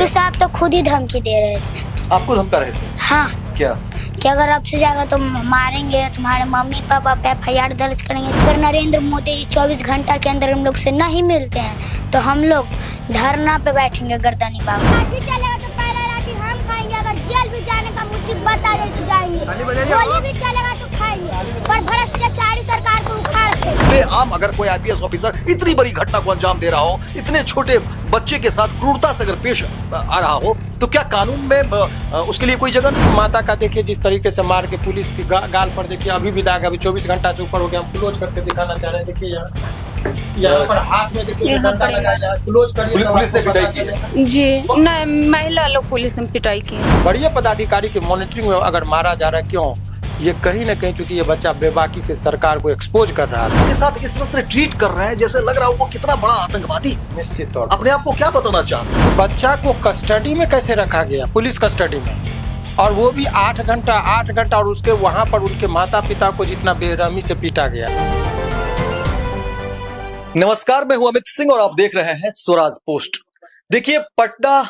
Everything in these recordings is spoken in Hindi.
एसपी साहब तो खुद ही धमकी दे रहे थे। आपको धमका रहे थे? हाँ, क्या? कि अगर आपसे जाएगा तो मारेंगे, तुम्हारे मम्मी पापा पे FIR दर्ज करेंगे। अगर नरेंद्र मोदी जी 24 घंटा के अंदर हम लोग से नहीं मिलते हैं तो हम लोग धरना पे बैठेंगे गर्दनी बाग। चलेगा तो पहला लाठी हम खाएंगे, अगर जेल भी जाने का मुसीबत आ जाए तो जाएंगे, गोली भी चलेगा तो खाएंगे, पर भ्रष्टाचारी सरकार को उखाड़ के। आम अगर कोई IPS ऑफिसर इतनी बड़ी घटना को अंजाम दे रहा हो, इतने छोटे बच्चे के साथ क्रूरता से अगर पेश आ रहा हो, तो क्या कानून में उसके लिए कोई जगह नहीं? माता का देखिए जिस तरीके से मार के पुलिस की गाल पर देखिए, अभी भी दाग, अभी 24 घंटा से ऊपर हो गया। हम क्लोज करके दिखाना चाह रहे हैं, देखिए यहाँ पर हाथ में देखिए डंडा लगा है। क्लोज करिए। पुलिस ने पिटाई की जी, नहीं, महिला लोग पुलिस ने पिटाई की। बड़े पदाधिकारी की मॉनिटरिंग में अगर मारा जा रहा है, क्यों? ये कहीं न कहीं चूंकि ये बच्चा बेबाकी से सरकार को एक्सपोज कर रहा था, के साथ इस तरह से ट्रीट कर रहे हैं जैसे लग रहा हो वो कितना बड़ा आतंकवादी। निश्चित तौर पर अपने आप को क्या बताना चाहते हैं? बच्चा को कस्टडी में कैसे रखा गया, पुलिस कस्टडी में, और वो भी 8 घंटा, और उसके वहां पर उनके माता पिता को जितना बेरहमी से पीटा गया। नमस्कार, मैं हूं अमित सिंह और आप देख रहे हैं स्वराज पोस्ट। देखिए, पटना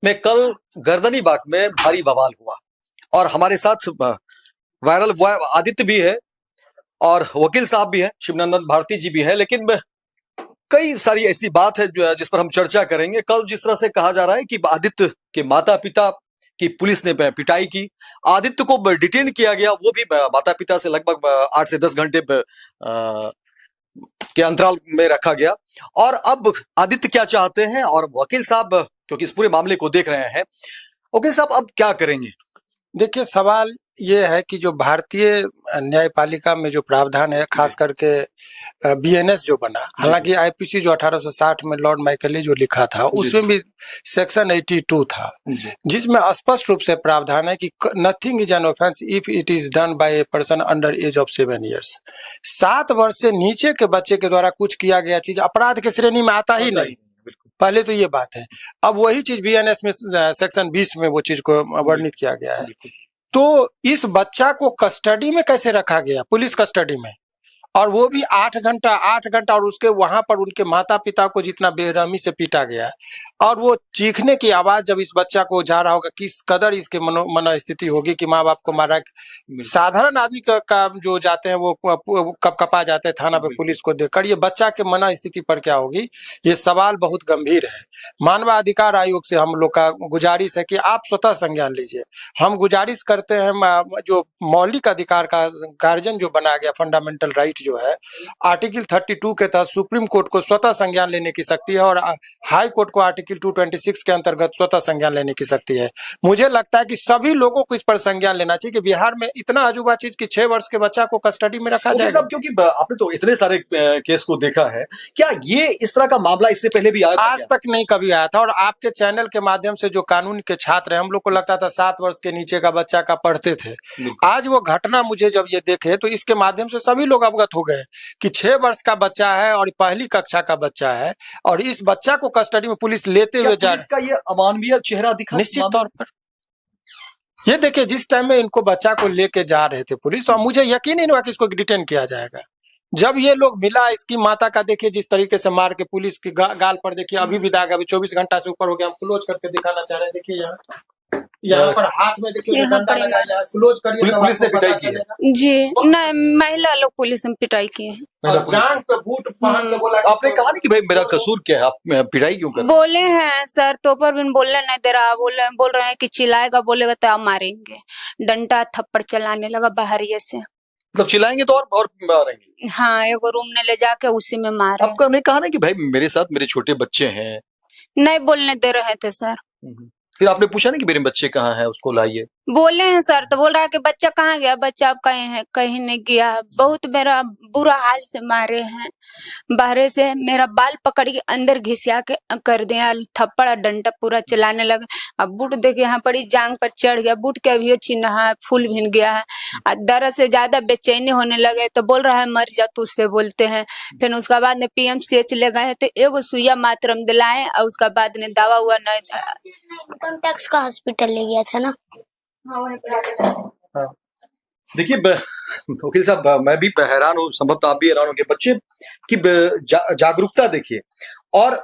में कल गर्दनी बाग में भारी बवाल हुआ और हमारे साथ वायरल बॉय आदित्य भी है और वकील साहब भी हैं, शिवनंदन भारती जी भी हैं, लेकिन कई सारी ऐसी बात है जिस पर हम चर्चा करेंगे। कल जिस तरह से कहा जा रहा है कि आदित्य के माता पिता की पुलिस ने पिटाई की, आदित्य को डिटेन किया गया, वो भी माता पिता से लगभग 8 से 10 घंटे के अंतराल में रखा गया। और अब आदित्य क्या चाहते हैं और वकील साहब क्योंकि इस पूरे मामले को देख रहे हैं, वकील साहब अब क्या करेंगे? देखिए, सवाल ये है कि जो भारतीय न्यायपालिका में जो प्रावधान है, खास करके BNS जो बना, हालांकि IPC जो 1860 में लॉर्ड माइकले जो लिखा था, उसमें भी सेक्शन 82 था, जिसमें स्पष्ट रूप से प्रावधान है कि nothing is an offence if it is done by a person under as of 7 years. 7 वर्ष से नीचे के बच्चे के द्वारा कुछ किया गया चीज अपराध के श्रेणी में आता ही नहीं। पहले तो ये बात है। अब वही चीज BNS में सेक्शन 20 में वो चीज को वर्णित किया गया है। तो इस बच्चा को कस्टडी में कैसे रखा गया, पुलिस कस्टडी में, और वो भी 8 घंटा, और उसके वहां पर उनके माता पिता को जितना बेरहमी से पीटा गया है, और वो चीखने की आवाज जब इस बच्चा को जा रहा होगा, किस कदर इसके मनोस्थिति होगी कि माँ बाप को मारा। साधारण आदमी का जो जाते हैं वो कपकपा जाते हैं थाना पे पुलिस को देखकर, ये बच्चा के मनोस्थिति पर क्या होगी, ये सवाल बहुत गंभीर है। मानवाधिकार आयोग से हम लोग का गुजारिश है कि आप स्वतः संज्ञान लीजिए। हम गुजारिश करते हैं, जो मौलिक अधिकार का गार्जियन जो बना गया, फंडामेंटल राइट जो है, आर्टिकल 32 के तहत सुप्रीम कोर्ट को स्वतः संज्ञान लेने की शक्ति है और हाई कोर्ट को आर्टिकल 226 के अंतर्गत स्वतः संज्ञान लेने की शक्ति है। मुझे लगता है कि सभी लोगों को इस पर संज्ञान लेना चाहिए कि बिहार में इतना अजूबा चीज कि 6 वर्ष के बच्चा को कस्टडी में रखा जाए। क्योंकि आपने तो इतने सारे केस को देखा है, क्या ये इस तरह का मामला इससे पहले भी आया था? आज तक नहीं कभी आया था। और आपके चैनल के माध्यम से जो कानून के छात्र हैं, हम लोग को लगता था 7 वर्ष के नीचे का बच्चा का पढ़ते थे। आज वो घटना मुझे जब ये देखे तो इसके माध्यम से सभी लोग अवगत हो गए कि 6 वर्ष का बच्चा है और पहली कक्षा का बच्चा है, और इस बच्चा को कस्टडी में पुलिस लेते हुए जा इसका ये अमानवीय चेहरा दिखा। निश्चित तौर पर ये देखिए, जिस टाइम में इनको बच्चा को लेके जा रहे थे पुलिस, तो मुझे यकीन ही नहीं हुआ कि इसको डिटेन किया जाएगा। जब ये लोग मिला, इसकी माता का देखिए जिस तरीके से मार के पुलिस की गाल पर देखिए, अभी भी दाग, अभी 24 घंटा से ऊपर हो गया। हम क्लोज करके दिखाना चाह रहे हैं, देखिए यहाँ पर हाथ में देखिए डंडा लगा है। क्लोज करिए। पुलिस ने पिटाई की है? जी, नहीं, महिला लोग पुलिस ने पिटाई की है। जांग पे बूट पहन के बोला। आपने कहा नहीं कि भाई मेरा कसूर क्या है, आप पिटाई क्यों कर? बोले हैं सर, तो पर बिन बोलने नहीं दे रहा, बोल रहे हैं कि चिल्लाएगा, बोलेगा तो आप मारेंगे। डंडा थप्पड़ चलाने लगा बाहरिये से। मतलब चिल्लाएंगे तो और मारेंगे? हाँ, एक रूम ने ले जाके उसी में मारा। आपका नहीं कहा ना कि भाई मेरे साथ मेरे छोटे बच्चे हैं? नहीं बोलने दे रहे थे सर। फिर आपने पूछा नहीं कि मेरे बच्चे कहाँ हैं, उसको लाइए? बोले हैं सर, तो बोल रहा है कि बच्चा कहाँ गया, बच्चा अब कहीं है, कहीं नहीं गया। बहुत मेरा बुरा हाल से मारे हैं, बाहर से मेरा बाल पकड़ के अंदर घिसिया के कर दिया, थप्पड़ और डंडा पूरा चलाने लगा। अब बूट देखिए यहाँ पर जांग पर चढ़ गया, बूट के अभी चिन्ह है, फूल भिन गया है। दर्द से ज्यादा बेचैनी होने लगे तो बोल रहा है मर जा तू, उससे बोलते हैं। फिर उसके बाद में PMCH ले गए तो एगो सुइया मातरम दिलाए, और उसका बाद में दवा हुआ नहीं था। इनकम टैक्स का हॉस्पिटल ले गया था ना। देखिए वकील साहब, मैं भी हैरान हूँ, संभवतः आप भी हैरान होंगे। बच्चे की जागरूकता देखिए, और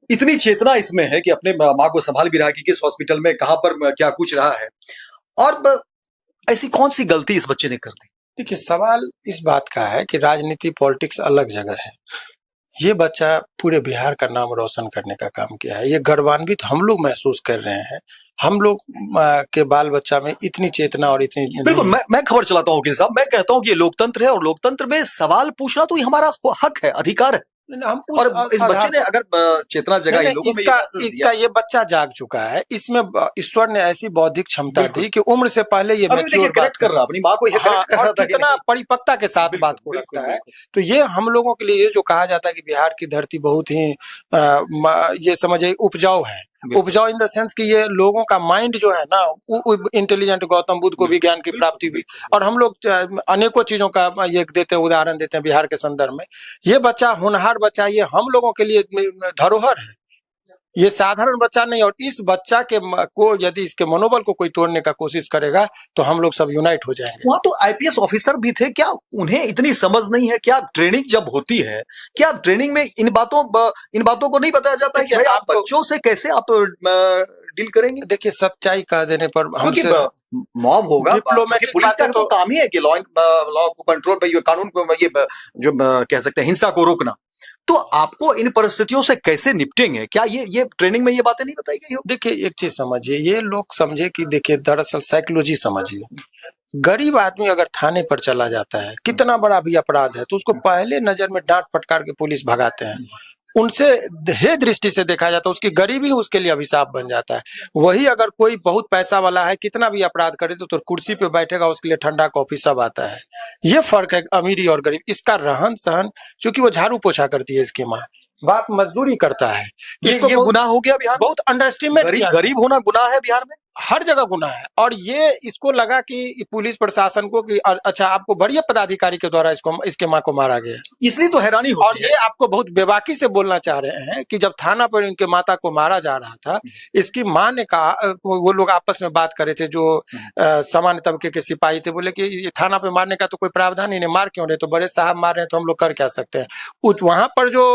इतनी चेतना इसमें है कि अपने माँ को संभाल भी रहा है कि किस हॉस्पिटल में कहाँ पर क्या कुछ रहा है, और ऐसी कौन सी गलती इस बच्चे ने कर दी? देखिए, सवाल इस बात का है कि राजनीति पॉलिटिक्स अलग जगह है। ये बच्चा पूरे बिहार का नाम रोशन करने का काम किया है। ये गर्वान्वित हम लोग महसूस कर रहे हैं। हम लोग के बाल बच्चा में इतनी चेतना और इतनी बिल्कुल, मैं खबर चलाता हूँ वकील साहब, मैं कहता हूँ कि ये लोकतंत्र है और लोकतंत्र में सवाल पूछना तो ये हमारा हक है, अधिकार है। हम और इस बच्चे ने अगर चेतना जगाई लोगों में, इसका ये बच्चा जाग चुका है। इसमें ईश्वर ने ऐसी बौद्धिक क्षमता दी कि उम्र से पहले ये मैच्योर बात कर रहा, अपनी माँ को ये करेक्ट कर रहा था, कितना परिपक्वता के साथ बात को रखता है। तो ये हम लोगों के लिए, ये जो कहा जाता है कि बिहार की धरती बहुत ही ये समझिए उपजाऊ है, उपजाऊ इन द सेंस कि ये लोगों का माइंड जो है ना, इंटेलिजेंट, गौतम बुद्ध को भी ज्ञान की प्राप्ति हुई। और हम लोग अनेकों चीजों का ये देते हैं, उदाहरण देते हैं बिहार के संदर्भ में। ये बच्चा होनहार बच्चा, ये हम लोगों के लिए धरोहर है, ये साधारण बच्चा नहीं। और इस बच्चा के को यदि इसके मनोबल को कोई तोड़ने का कोशिश करेगा तो हम लोग सब यूनाइट हो जाएंगे। वहां तो आईपीएस ऑफिसर भी थे, क्या उन्हें इतनी समझ नहीं है? क्या ट्रेनिंग जब होती है, क्या ट्रेनिंग में इन बातों को नहीं बताया जाता है कि भाई आप बच्चों से कैसे आप डील करेंगे? देखिए, सच्चाई कह देने पर हमसे मॉब होगा, डिप्लोमेटिक पुलिस का तो काम ही है कि लॉ को कंट्रोल पे, कानून को, ये जो कह सकते हैं हिंसा को रोकना। तो आपको इन परिस्थितियों से कैसे निपटेंगे? क्या ये ट्रेनिंग में ये बातें नहीं बताई गई हो? देखिए, एक चीज समझिए, ये लोग समझे कि देखिए, दरअसल साइकोलॉजी समझिए। गरीब आदमी अगर थाने पर चला जाता है, कितना बड़ा भी अपराध है, तो उसको पहले नजर में डांट फटकार के पुलिस भगाते हैं। उनसे हे दृष्टि से देखा जाता है, उसकी गरीबी उसके लिए अभिशाप बन जाता है। वही अगर कोई बहुत पैसा वाला है, कितना भी अपराध करे तो कुर्सी पे बैठेगा, उसके लिए ठंडा कॉफी सब आता है। ये फर्क है अमीरी और गरीब। इसका रहन सहन, क्योंकि वो झाड़ू पोछा करती है इसकी माँ, बाप मजदूरी करता है। ये गुनाह हो गया बिहार, बहुत अंडरस्टिमेट। गरीब होना गुनाह है बिहार में, हर जगह गुनाह है। और ये इसको लगा कि पुलिस प्रशासन को कि अच्छा, आपको बड़े पदाधिकारी के द्वारा इसके माँ को मारा गया, इसलिए तो हैरानी होती है। और ये आपको बहुत बेबाकी से बोलना चाह रहे हैं कि जब थाना पर इनके माता को मारा जा रहा था, इसकी माँ ने कहा, वो लोग आपस में बात कर रहे थे, जो सामान्य तबके के सिपाही थे, बोले कि थाना पे मारने का तो कोई प्रावधान ही नहीं, मार क्यों रहे? तो बड़े साहब मार रहे हैं तो हम लोग कर क्या सकते हैं। वहां पर जो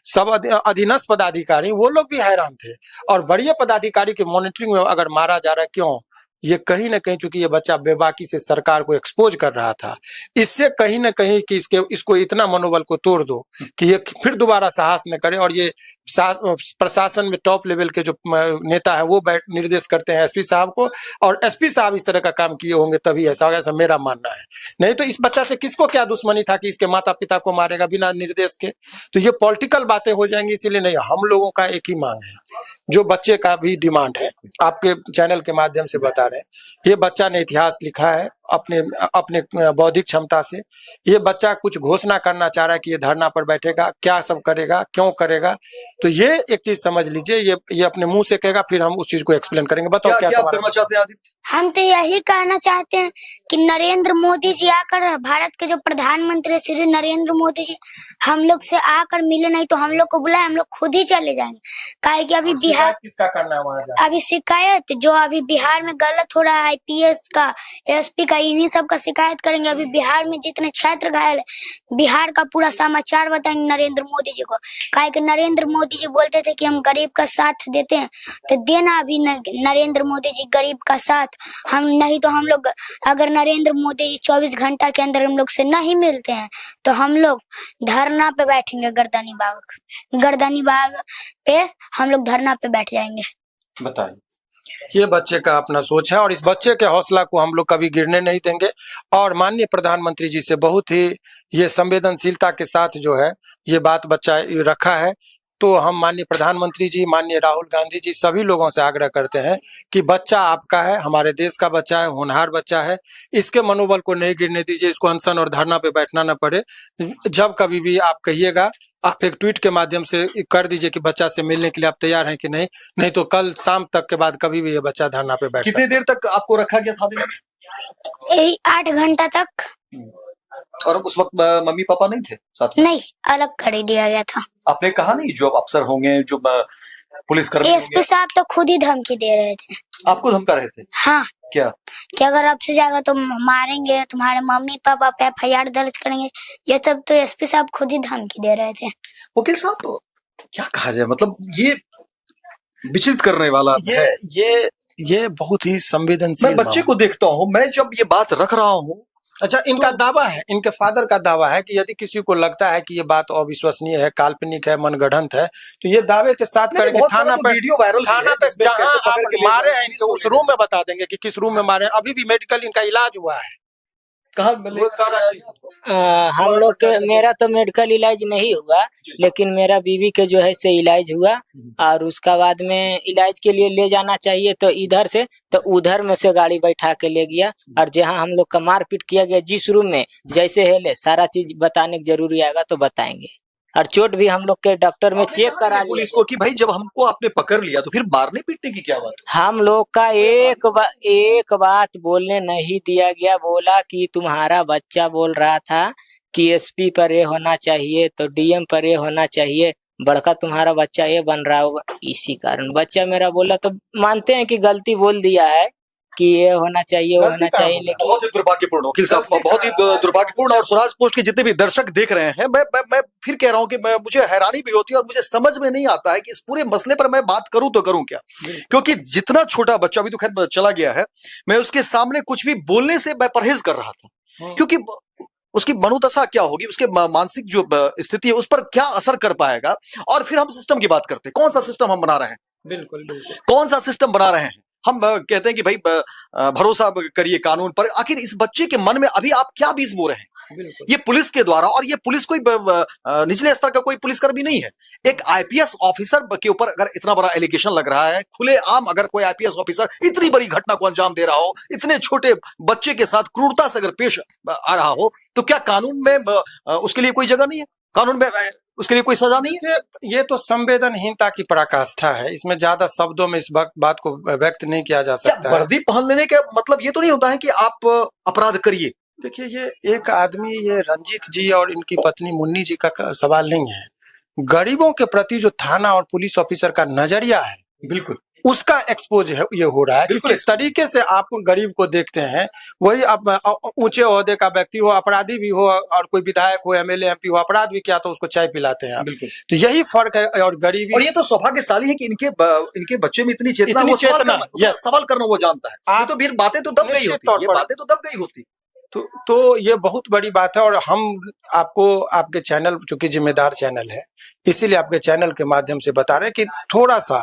सब अधीनस्थ पदाधिकारी, वो लोग भी हैरान थे। और बड़े पदाधिकारी के मॉनिटरिंग में अगर मारा जा रहा है, क्यों? ये कहीं ना कहीं, चूंकि ये बच्चा बेबाकी से सरकार को एक्सपोज कर रहा था, इससे कहीं ना कहीं कि इसको इतना मनोबल को तोड़ दो कि ये फिर दोबारा साहस न करे। और ये प्रशासन में टॉप लेवल के जो नेता है, वो निर्देश करते हैं एसपी साहब को, और एसपी साहब इस तरह का काम किए होंगे तभी ऐसा होगा, ऐसा मेरा मानना है। नहीं तो इस बच्चा से किसको क्या दुश्मनी था कि इसके माता पिता को मारेगा बिना निर्देश के? तो ये पॉलिटिकल बातें हो जाएंगी। इसीलिए नहीं, हम लोगों का एक ही मांग है, जो बच्चे का भी डिमांड है, आपके चैनल के माध्यम से बता रहे हैं, ये बच्चा ने इतिहास लिखा है अपने बौद्धिक क्षमता से। ये बच्चा कुछ घोषणा करना चाह रहा है कि ये धरना पर बैठेगा, क्या सब करेगा, क्यों करेगा। तो ये एक चीज समझ लीजिए, ये अपने मुंह से कहेगा, फिर हम उस चीज को एक्सप्लेन करेंगे। बताओ क्या करना चाहते हैं आदित्य? हम तो यही कहना चाहते हैं कि नरेंद्र मोदी जी आकर, भारत के जो प्रधानमंत्री श्री नरेंद्र मोदी जी हम लोग से आकर मिले, नहीं तो हम लोग को बुलाए, हम लोग खुद ही चले जाएंगे। काहे कि अभी बिहार किसका करना है वहाँ? अभी शिकायत जो अभी बिहार में गलत हो रहा है, आईपीएस का, एसपी का, इन्हीं सब का शिकायत करेंगे। अभी बिहार में जितने छात्र घायल है, बिहार का पूरा समाचार बताएंगे नरेंद्र मोदी जी को। काहे कि नरेंद्र मोदी जी बोलते थे कि हम गरीब का साथ देते हैं, तो देना अभी नरेंद्र मोदी जी गरीब का साथ। हम नहीं तो हम लोग, अगर नरेंद्र मोदी जी 24 घंटा के अंदर हम लोग से नहीं मिलते हैं तो हम लोग धरना पे बैठेंगे, गर्दनी बाग पे हम लोग धरना पे बैठ जाएंगे। बताइए, ये बच्चे का अपना सोच है, और इस बच्चे के हौसला को हम लोग कभी गिरने नहीं देंगे। और माननीय प्रधानमंत्री जी से बहुत ही ये संवेदनशीलता के साथ जो है ये बात बच्चा रखा है। तो हम माननीय प्रधानमंत्री जी, माननीय राहुल गांधी जी, सभी लोगों से आग्रह करते हैं कि बच्चा आपका है, हमारे देश का बच्चा है, होनहार बच्चा है, इसके मनोबल को नहीं गिरने दीजिए, इसको अनशन और धरना पे बैठना न पड़े। जब कभी भी आप कहिएगा, आप एक ट्वीट के माध्यम से कर दीजिए कि बच्चा से मिलने के लिए आप तैयार हैं कि नहीं, नहीं तो कल शाम तक के बाद कभी भी ये बच्चा धरना पे बैठ। कितनी देर तक आपको रखा गया था? 8 घंटा तक। और उस वक्त मम्मी पापा नहीं थे साथ में? नहीं, अलग कर दिया गया था। आपने कहा नहीं, जो अफसर होंगे, जो पुलिसकर्मी एसपी साहब तो खुद ही धमकी दे रहे थे। आपको धमका रहे थे? हाँ। क्या? कि अगर आपसे जाएगा तो मारेंगे, तुम्हारे मम्मी पापा पे FIR दर्ज करेंगे, ये सब तो एसपी साहब खुद ही धमकी दे रहे थे। वकील साहब, क्या कहा जाए, मतलब ये विचलित करने वाला है। ये बहुत ही मैं संवेदनशील बच्चे को देखता हूँ, मैं जब ये बात रख रहा हूँ, अच्छा, इनका दावा है, इनके फादर का दावा है कि यदि किसी को लगता है कि ये बात अविश्वसनीय है, काल्पनिक है, मनगढ़ंत है, तो ये दावे के साथ नहीं, करेंगे बहुत सारा थाना तो पे, वीडियो वायरल थाना है पे जिसमें जहां कैसे पकड़ आप के ले मारे जाते हैं हैं, इनके उस पुलिस रूम में बता देंगे कि किस रूम में मारे हैं। अभी भी मेडिकल इनका इलाज हुआ है, कहाँ वो सारा चीज। हम लोग के मेरा तो मेडिकल इलाज नहीं हुआ, लेकिन मेरा बीवी के जो है से इलाज हुआ। और उसका बाद में इलाज के लिए ले जाना चाहिए तो इधर से तो उधर में से गाड़ी बैठा के ले गया। और जहां हम लोग का मारपीट किया गया जिस रूम में जैसे है ले सारा चीज बताने की जरूरी आएगा तो बताएंगे। और चोट भी हम लोग के डॉक्टर में चेक करा लिया। पुलिस को कि भाई जब हमको आपने पकड़ लिया तो फिर मारने पीटने की क्या बात? हम लोग का एक बात बोलने नहीं दिया गया। बोला कि तुम्हारा बच्चा बोल रहा था कि एसपी पर ये होना चाहिए तो डीएम पर ये होना चाहिए, बड़का तुम्हारा बच्चा ये बन रहा होगा। इसी कारण बच्चा मेरा बोला तो मानते हैं कि गलती बोल दिया है कि ये होना चाहिए वो होना चाहिए, लेकिन बहुत ही दुर्भाग्यपूर्ण वकील साहब, बहुत ही दुर्भाग्यपूर्ण। और स्वराज पोस्ट के जितने भी दर्शक देख रहे हैं, मैं फिर कह रहा हूं कि मुझे हैरानी भी होती है और मुझे समझ में नहीं आता है कि इस पूरे मसले पर मैं बात करूं तो करूं क्या। क्योंकि जितना छोटा बच्चा, अभी तो खैर चला गया है, मैं उसके सामने कुछ भी बोलने से मैं परहेज कर रहा था, क्योंकि उसकी मनोदशा क्या होगी, उसके मानसिक जो स्थिति है उस पर क्या असर कर पाएगा। और फिर हम सिस्टम की बात करते हैं, कौन सा सिस्टम हम बना रहे हैं, बिल्कुल बिल्कुल कौन सा सिस्टम बना रहे हैं। हम कहते हैं कि भाई भरोसा करिए कानून पर, आखिर इस बच्चे के मन में अभी आप क्या बीज बो रहे हैं? ये पुलिस के द्वारा, और ये पुलिस कोई निचले स्तर का कोई पुलिसकर्मी नहीं है, एक आईपीएस ऑफिसर के ऊपर अगर इतना बड़ा एलिगेशन लग रहा है, खुलेआम अगर कोई आईपीएस ऑफिसर इतनी बड़ी घटना को अंजाम दे रहा हो, इतने छोटे बच्चे के साथ क्रूरता से अगर पेश आ रहा हो, तो क्या कानून में उसके लिए कोई जगह नहीं है? कानून में उसके लिए कोई सजा नहीं है? ये तो संवेदनहीनता की पराकाष्ठा है, इसमें ज्यादा शब्दों में इस बात को व्यक्त नहीं किया जा सकता है। वर्दी पहन लेने का मतलब ये तो नहीं होता है कि आप अपराध करिए। देखिए, ये एक आदमी, ये रंजीत जी और इनकी पत्नी मुन्नी जी का सवाल नहीं है। गरीबों के प्रति जो थाना और पुलिस ऑफिसर का नजरिया है, बिल्कुल उसका एक्सपोज है, ये हो रहा है कि किस तरीके से आप गरीब को देखते हैं। वही आप ऊंचे ओहदे का व्यक्ति हो, अपराधी भी हो, और कोई विधायक हो, एमएलए एमपी हो, अपराध भी किया तो उसको चाय पिलाते हैं आप। तो यही फर्क है। और गरीबी, और ये तो सौभाग्यशाली है कि इनके बच्चे में इतनी चेतना, सवाल करना वो जानता है। ये तो फिर बातें तो दब गई होती, ये बातें तो दब गई होती। तो ये बहुत बड़ी बात है। और हम आपको, आपके चैनल चूंकि जिम्मेदार चैनल है, इसीलिए आपके चैनल के माध्यम से बता रहे हैं कि थोड़ा सा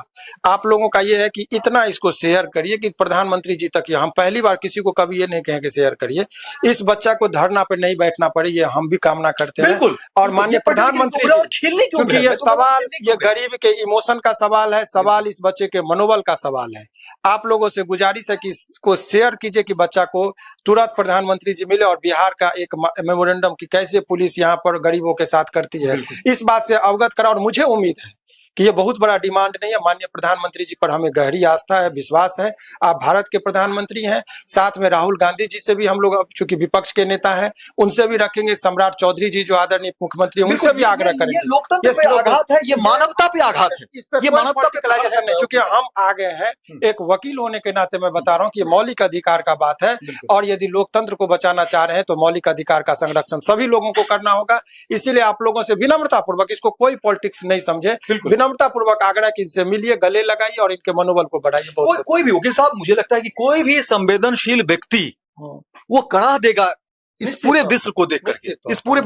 आप लोगों का ये है कि इतना इसको शेयर करिए कि प्रधानमंत्री जी तक, हम पहली बार किसी को कभी ये नहीं कहें कि शेयर करिए, इस बच्चा को धरना पे नहीं बैठना पड़े, ये हम भी कामना करते हैं। और माननीय प्रधानमंत्री जी, क्योंकि ये सवाल, ये गरीब के इमोशन का सवाल है, सवाल इस बच्चे के मनोबल का सवाल है। आप लोगों से गुजारिश है कि इसको शेयर कीजिए कि बच्चा को तुरंत प्रधानमंत्री जी मिले और बिहार का एक मेमोरेंडम की कैसे पुलिस यहाँ पर गरीबों के साथ करती है, इस बात से अवगत करा। और मुझे उम्मीद है कि ये बहुत बड़ा डिमांड नहीं है। माननीय प्रधानमंत्री जी पर हमें गहरी आस्था है, विश्वास है। आप भारत के प्रधानमंत्री हैं, साथ में राहुल गांधी जी से भी हम लोग, चूंकि विपक्ष के नेता हैं, उनसे भी रखेंगे। सम्राट चौधरी जी जो आदरणीय मुख्यमंत्री, उनसे भी आग्रह करेंगे। ये लोकतंत्र पे आघात है, ये मानवता पे आघात है, इस पर ये मानवता पे पर्टिकुलराइजेशन नहीं। चूंकि हम आ गए हैं, एक वकील होने के नाते मैं बता रहा हूँ कि मौलिक अधिकार का बात है, और यदि लोकतंत्र को बचाना चाह रहे हैं तो मौलिक अधिकार का संरक्षण सभी लोगों को करना होगा। इसीलिए आप लोगों से विनम्रता पूर्वक, इसको कोई पॉलिटिक्स नहीं समझे, विनम्रता पूर्वक आग्रह कि इनसे मिलिए, गले लगाइए और इनके मनोबल को बढ़ाइए। कोई भी वकील साहब, मुझे लगता है कि कोई भी संवेदनशील व्यक्ति वो कड़ा देगा इस पूरे दृश्य को देख करके, इस पूरे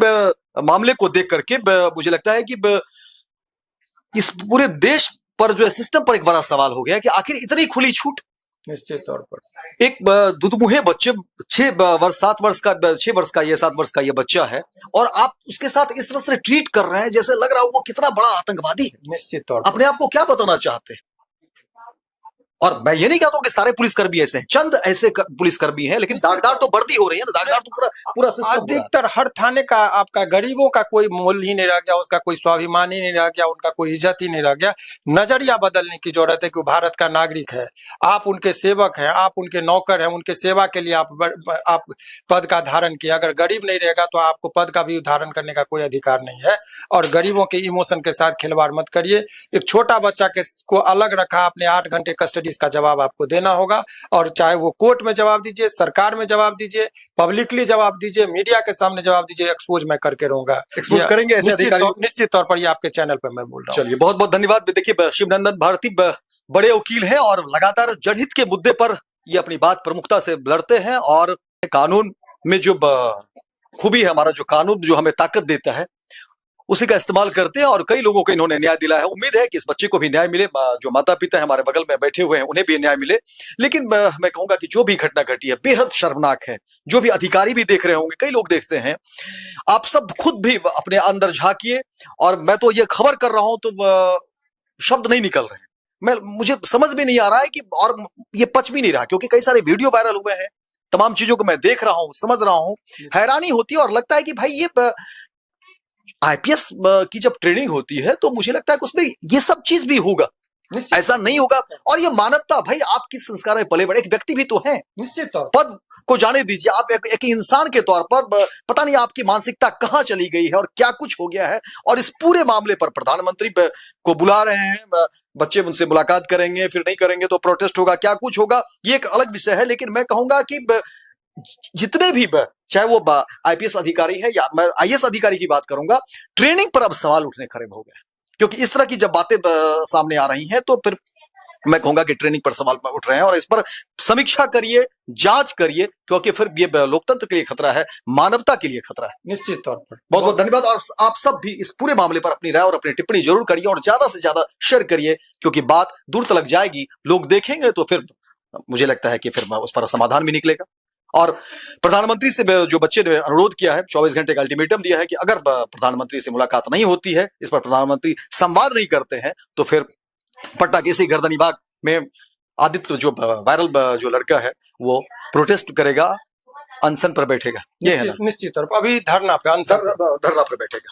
मामले को देख करके। मुझे लगता है कि इस पूरे देश पर जो है सिस्टम पर एक बड़ा सवाल हो गया कि आखिर इतनी खुली छूट। निश्चित तौर पर एक दुधमुहे बच्चे, 6 वर्ष 7 वर्ष का 6 वर्ष का ये 7 वर्ष का ये बच्चा है, और आप उसके साथ इस तरह से ट्रीट कर रहे हैं जैसे लग रहा हो वो कितना बड़ा आतंकवादी है। निश्चित तौर पर अपने आप को क्या बताना चाहते हैं? और मैं ये नहीं कहता हूं कि सारे पुलिसकर्मी ऐसे हैं, चंद ऐसे पुलिसकर्मी हैं, लेकिन दागदार तो बढ़ती हो रही है ना, दागदार तो पूरा सिस्टम। अधिकतर हर थाने का आपका गरीबों का कोई मूल्य ही नहीं रह गया, उसका कोई स्वाभिमान ही नहीं रह गया, उनका कोई इज्जत ही नहीं रह गया। नजरिया बदलने की जरूरत है कि भारत का नागरिक है, आप उनके सेवक हैं, आप उनके नौकर हैं, उनके सेवा के लिए आप पद का धारण किया। अगर गरीब नहीं रहेगा तो आपको पद का भी धारण करने का कोई अधिकार नहीं है। और गरीबों के इमोशन के साथ खिलवाड़ मत करिए। एक छोटा बच्चा को अलग रखा, आपने 8 घंटे कस्टडी इसका जवाब आपको देना होगा। और चाहे वो कोर्ट में जवाब दीजिए, सरकार में जवाब दीजिए, पब्लिकली जवाब दीजिए, मीडिया के सामने जवाब दीजिए, एक्सपोज मैं करके रहूंगा। एक्सपोज ये करेंगे ऐसे अधिकारी। निश्चित तौर पर ये आपके चैनल पर मैं बोल रहा हूँ। चलिए, बहुत बहुत धन्यवाद। देखिए, शिवनंदन भारती बड़े वकील हैं और लगातार जनहित के मुद्दे पर ये अपनी बात प्रमुखता से लड़ते हैं। और कानून में जो खूबी है, हमारा जो कानून जो हमें ताकत देता है, उसी का इस्तेमाल करते हैं और कई लोगों को इन्होंने न्याय दिलाया है। उम्मीद है कि इस बच्चे को भी न्याय मिले, जो माता पिता है हमारे बगल में बैठे हुए हैं उन्हें भी न्याय मिले। लेकिन मैं कहूंगा कि जो भी घटना घटी है बेहद शर्मनाक है। जो भी अधिकारी भी देख रहे होंगे, कई लोग देखते हैं, आप सब खुद भी अपने अंदर झांकिए। और मैं तो ये खबर कर रहा हूं तो शब्द नहीं निकल रहे हैं। मुझे समझ में नहीं आ रहा है कि, और ये पच भी नहीं रहा, क्योंकि कई सारे वीडियो वायरल हुए हैं। तमाम चीजों को मैं देख रहा हूं, समझ रहा हूं, हैरानी होती है और लगता है कि भाई ये आईपीएस की जब ट्रेनिंग होती है तो मुझे लगता है कि उसमें ये सब चीज भी होगा, ऐसा नहीं होगा। और ये मानवता, भाई आप किस संस्कार में पले बड़े, एक व्यक्ति भी तो हैं, निश्चित तौर पद को जाने दीजिए, आप एक इंसान के तौर पर पता नहीं आपकी मानसिकता कहां चली गई है और क्या कुछ हो गया है। और इस पूरे मामले पर प्रधानमंत्री को बुला रहे हैं, बच्चे उनसे मुलाकात करेंगे, फिर नहीं करेंगे तो प्रोटेस्ट होगा, क्या कुछ होगा, ये एक अलग विषय है। लेकिन मैं कहूंगा कि जितने भी, चाहे वो आईपीएस अधिकारी है या मैं आईएएस अधिकारी की बात करूंगा, ट्रेनिंग पर अब सवाल उठने खड़े हो गए। क्योंकि इस तरह की जब बातें सामने आ रही हैं तो फिर मैं कहूंगा कि ट्रेनिंग पर सवाल उठ रहे हैं। और इस पर समीक्षा करिए, जांच करिए, क्योंकि फिर ये लोकतंत्र के लिए खतरा है, मानवता के लिए खतरा है। निश्चित तौर पर बहुत बहुत धन्यवाद। और आप सब भी इस पूरे मामले पर अपनी राय और अपनी टिप्पणी जरूर करिए और ज्यादा से ज्यादा शेयर करिए, क्योंकि बात दूर तक जाएगी, लोग देखेंगे तो फिर मुझे लगता है कि फिर उस पर समाधान भी निकलेगा। और प्रधानमंत्री से जो बच्चे ने अनुरोध किया है, 24 घंटे का अल्टीमेटम दिया है कि अगर प्रधानमंत्री से मुलाकात नहीं होती है, इस पर प्रधानमंत्री संवाद नहीं करते हैं, तो फिर पटना के इसी गर्दनीबाग में आदित्य जो वायरल जो लड़का है वो प्रोटेस्ट करेगा, अनशन पर बैठेगा। ये है ना, निश्चित तौर पर अभी धरना पे, धरना पर बैठेगा।